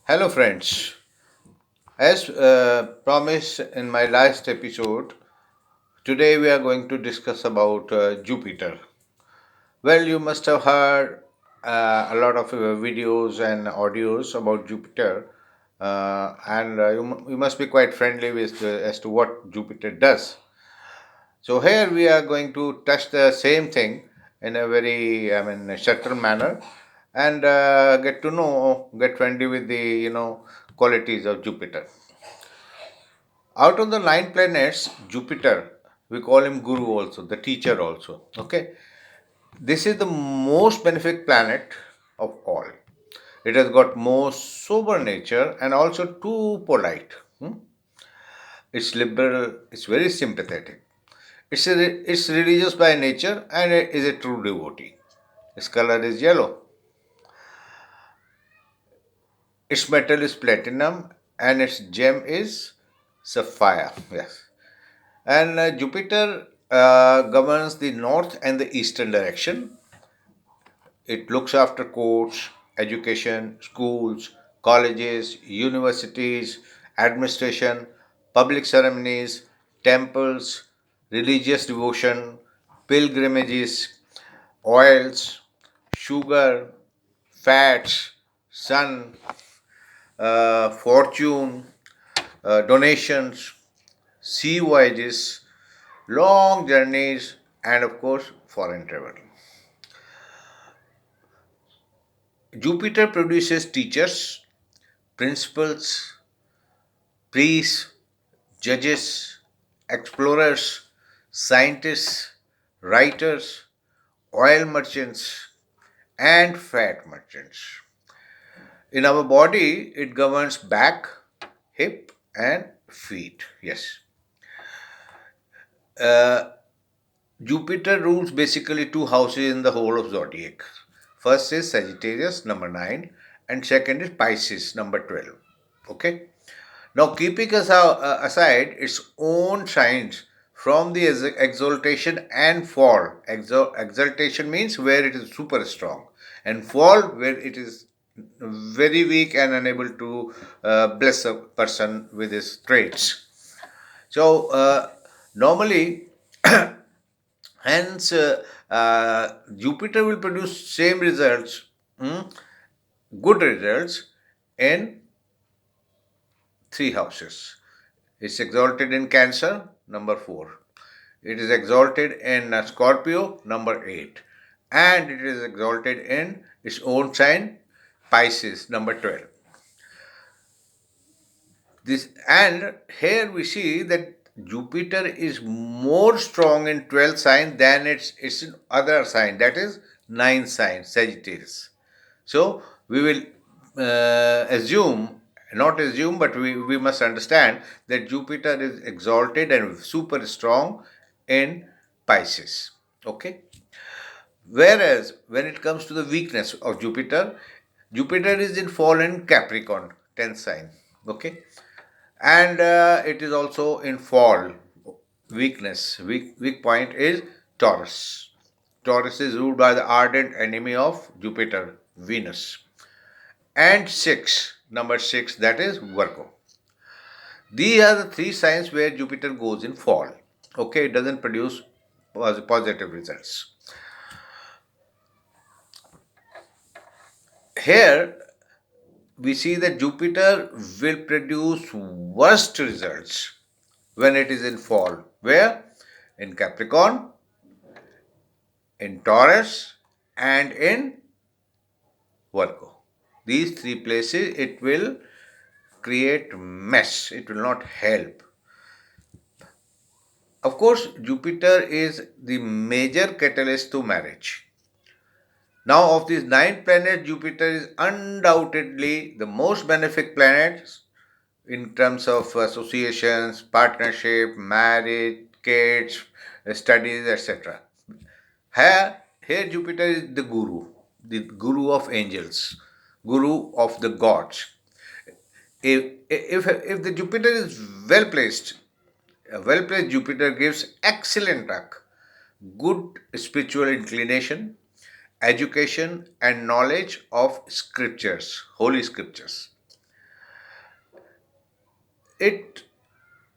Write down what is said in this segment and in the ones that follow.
Hello, friends. As promised in my last episode, today we are going to discuss about Jupiter. Well, you must have heard a lot of videos and audios about Jupiter, and you must be quite friendly with as to what Jupiter does. So here we are going to touch the same thing in a very, subtle manner, and get friendly with the qualities of Jupiter. Out of the nine planets, Jupiter, we call him Guru also, the teacher also. Okay, this is the most benefic planet of all. It has got most sober nature and also too polite. It's liberal. It's very sympathetic. It's religious by nature and it is a true devotee. Its color is yellow. Its metal is platinum and its gem is sapphire. Yes. And Jupiter governs the north and the eastern direction. It looks after courts, education, schools, colleges, universities, administration, public ceremonies, temples, religious devotion, pilgrimages, oils, sugar, fats, sun, fortune, donations, sea voyages, long journeys, and of course, foreign travel. Jupiter produces teachers, principals, priests, judges, explorers, scientists, writers, oil merchants, and fat merchants. In our body, it governs back, hip, and feet. Yes. Uh, Jupiter rules basically two houses in the whole of zodiac. First is Sagittarius, number 9, and second is Pisces, number 12. Okay. Now, keeping aside its own signs from the exaltation and fall. Exaltation means where it is super strong, and fall where it is very weak and unable to bless a person with his traits. So, normally, hence, Jupiter will produce same results, mm, good results in three houses. It's exalted in Cancer, number 4. It is exalted in Scorpio, number 8. And it is exalted in its own sign, Pisces, number 12. This and here we see that Jupiter is more strong in 12th sign than its in other sign, that is 9th sign, Sagittarius. So we will not assume, but we must understand that Jupiter is exalted and super strong in Pisces. Okay. Whereas when it comes to the weakness of Jupiter, Jupiter is in fallen Capricorn, 10th sign. Okay. And it is also in fall. Weak point is Taurus. Taurus is ruled by the ardent enemy of Jupiter, Venus. And 6, number 6, that is Virgo. These are the three signs where Jupiter goes in fall. Okay, it doesn't produce positive results. Here we see that Jupiter will produce worst results when it is in fall. Where? In Capricorn, in Taurus, and in Virgo. These three places it will create mess. It will not help. Of course, Jupiter is the major catalyst to marriage. Now, of these 9 planets, Jupiter is undoubtedly the most benefic planet in terms of associations, partnership, marriage, kids, studies, etc. Here Jupiter is the guru of angels, guru of the gods. If the Jupiter is well placed, a well placed Jupiter gives excellent luck, good spiritual inclination, education, and knowledge of scriptures, holy scriptures. It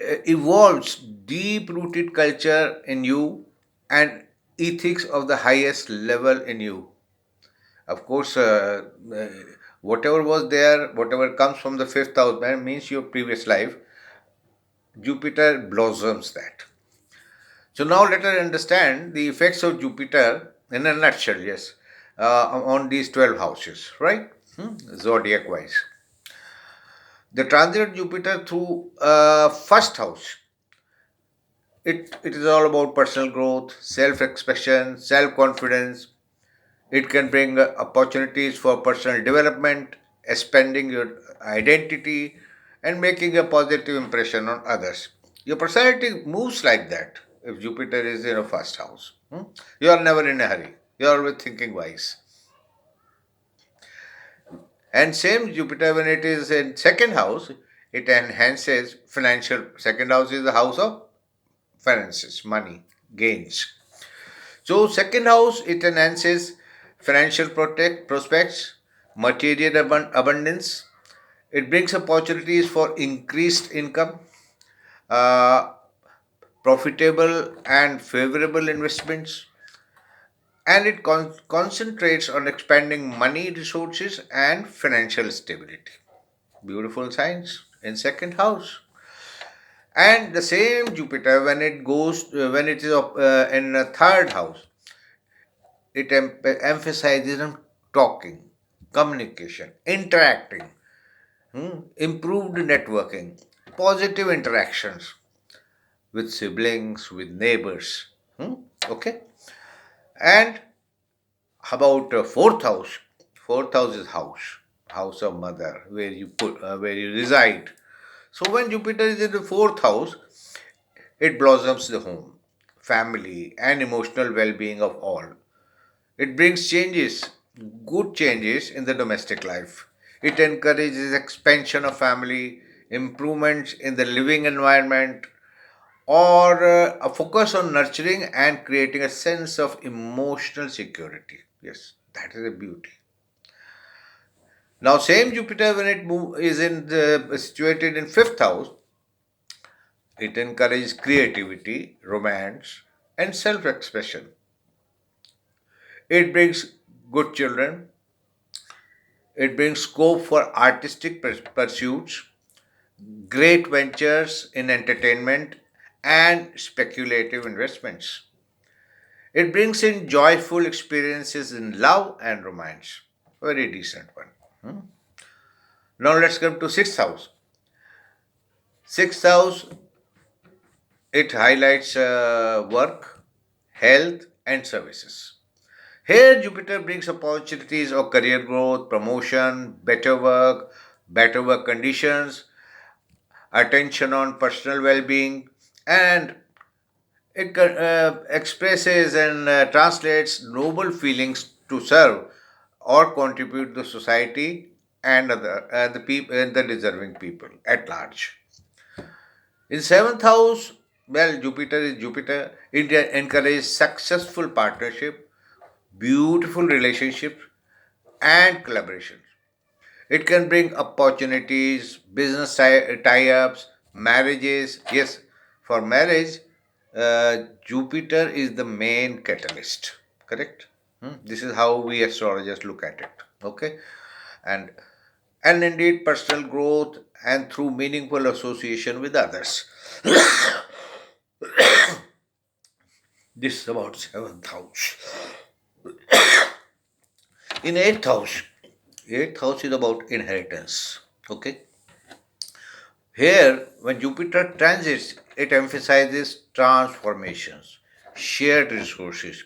evolves deep rooted culture in you and ethics of the highest level in you. Of course, whatever was there, whatever comes from the fifth house, that means your previous life, Jupiter blossoms that. So now let us understand the effects of Jupiter in a nutshell, yes, on these 12 houses, right? Zodiac wise. The transit Jupiter through first house, it is all about personal growth, self expression, self confidence. It can bring opportunities for personal development, expanding your identity, and making a positive impression on others. Your personality moves like that if Jupiter is in a first house. You are never in a hurry. You are always thinking wise. And same Jupiter, when it is in second house, it enhances financial. Second house is the house of finances, money, gains. So second house, it enhances financial prospects, material abundance. It brings opportunities for increased income, uh, profitable and favorable investments, and it concentrates on expanding money resources and financial stability. Beautiful signs in second house. And the same Jupiter, when it is in a third house, it emphasizes on talking, communication, interacting, improved networking, positive interactions with siblings, with neighbors. Okay, and how about fourth house? Fourth house is house of mother, where you reside. So when Jupiter is in the fourth house, it blossoms the home, family, and emotional well-being of all. It brings changes, good changes in the domestic life. It encourages expansion of family, improvements in the living environment, or a focus on nurturing and creating a sense of emotional security. Yes, that is a beauty. Now, same Jupiter when is situated in fifth house, it encourages creativity, romance, and self-expression. It brings good children. It brings scope for artistic pursuits, great ventures in entertainment, and speculative investments. It brings in joyful experiences in love and romance. Very decent one. Now let's come to sixth house. Sixth house, it highlights work, health, and services. Here, Jupiter brings opportunities of career growth, promotion, better work conditions, attention on personal well-being, and it expresses and translates noble feelings to serve or contribute to society and the people and the deserving people at large. In seventh house, well, Jupiter is Jupiter. It encourages successful partnership, beautiful relationships, and collaboration. It can bring opportunities, business tie-ups, marriages. Yes, for marriage, Jupiter is the main catalyst. Correct. This is how we astrologers look at it. Okay, and indeed personal growth and through meaningful association with others. This is about seventh house. In eighth house is about inheritance. Okay, here, when Jupiter transits, it emphasizes transformations, shared resources,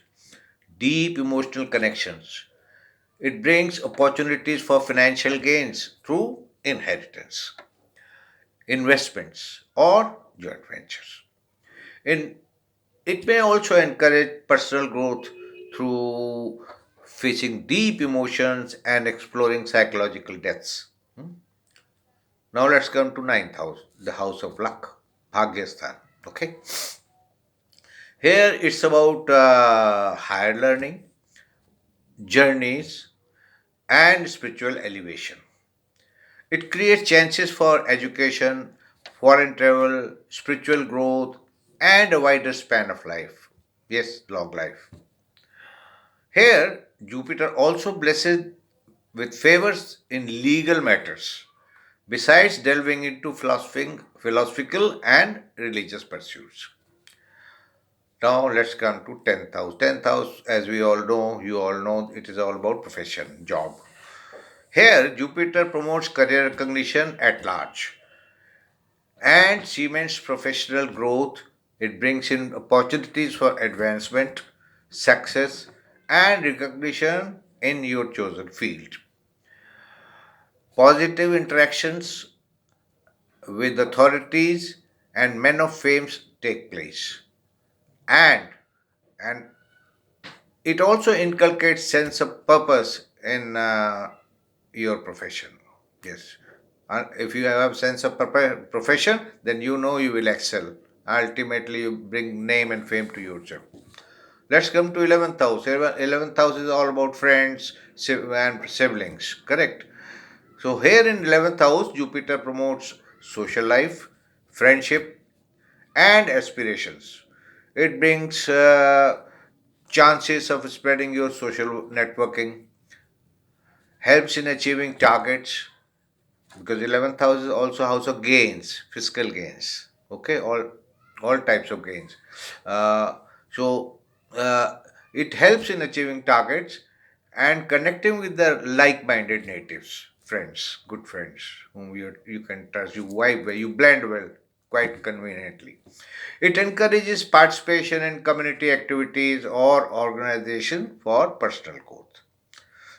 deep emotional connections. It brings opportunities for financial gains through inheritance, investments, or joint ventures. In, it may also encourage personal growth through facing deep emotions and exploring psychological depths. Now let's come to ninth house, the house of luck, Bhagyasthan. Okay, here it's about higher learning, journeys, and spiritual elevation. It creates chances for education, foreign travel, spiritual growth, and a wider span of life. Yes, long life. Here, Jupiter also blesses with favors in legal matters, besides delving into philosophical and religious pursuits. Now let's come to 10th house. 10th house, as we all know, you all know, it is all about profession, job. Here, Jupiter promotes career recognition at large and cements professional growth. It brings in opportunities for advancement, success, and recognition in your chosen field. Positive interactions with authorities and men of fame take place. And and it also inculcates sense of purpose in your profession. Yes. If you have sense of profession, then you know you will excel. Ultimately, you bring name and fame to yourself. Let's come to 11th house. 11th house is all about friends and siblings. Correct. So here in 11th house, Jupiter promotes social life, friendship, and aspirations. It brings chances of spreading your social networking, helps in achieving targets, because 11th house is also house of gains, fiscal gains. Okay, all types of gains. Uh, so it helps in achieving targets and connecting with the like-minded natives, friends, good friends, whom you can trust, you vibe well, you blend well, quite conveniently. It encourages participation in community activities or organization for personal growth.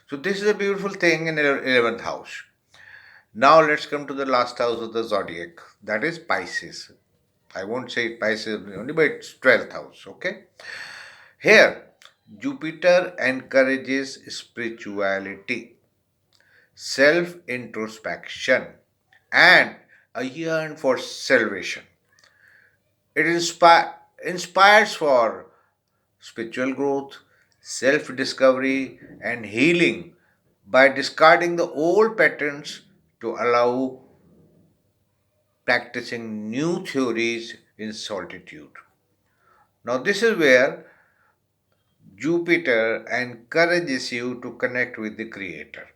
So this is a beautiful thing in 11th house. Now let's come to the last house of the zodiac, that is Pisces. I won't say Pisces only, but it's 12th house. Okay. Here, Jupiter encourages spirituality, self introspection, and a yearn for salvation. It inspires for spiritual growth, self discovery, and healing by discarding the old patterns to allow practicing new theories in solitude. Now, this is where Jupiter encourages you to connect with the Creator,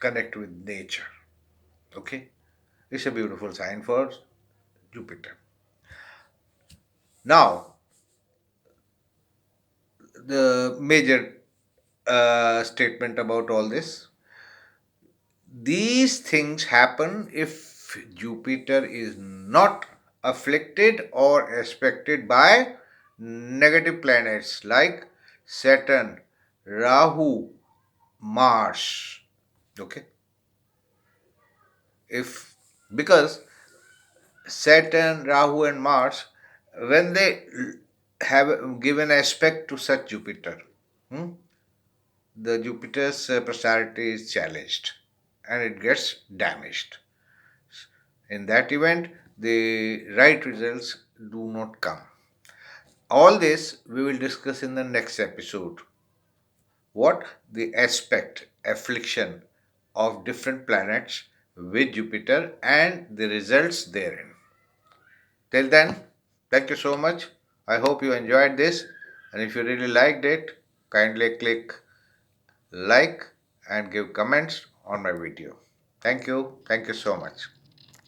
connect with nature. Okay? It's a beautiful sign for Jupiter. Now, the major statement about all this, these things happen if Jupiter is not afflicted or aspected by negative planets like Saturn, Rahu, Mars. Okay? If because Saturn, Rahu, and Mars, when they have given aspect to such Jupiter, hmm, the Jupiter's personality is challenged and it gets damaged. In that event, the right results do not come. All this we will discuss in the next episode. What the aspect, affliction of different planets with Jupiter and the results therein. Till then, thank you so much. I hope you enjoyed this. And if you really liked it, kindly click like and give comments on my video. Thank you. Thank you so much.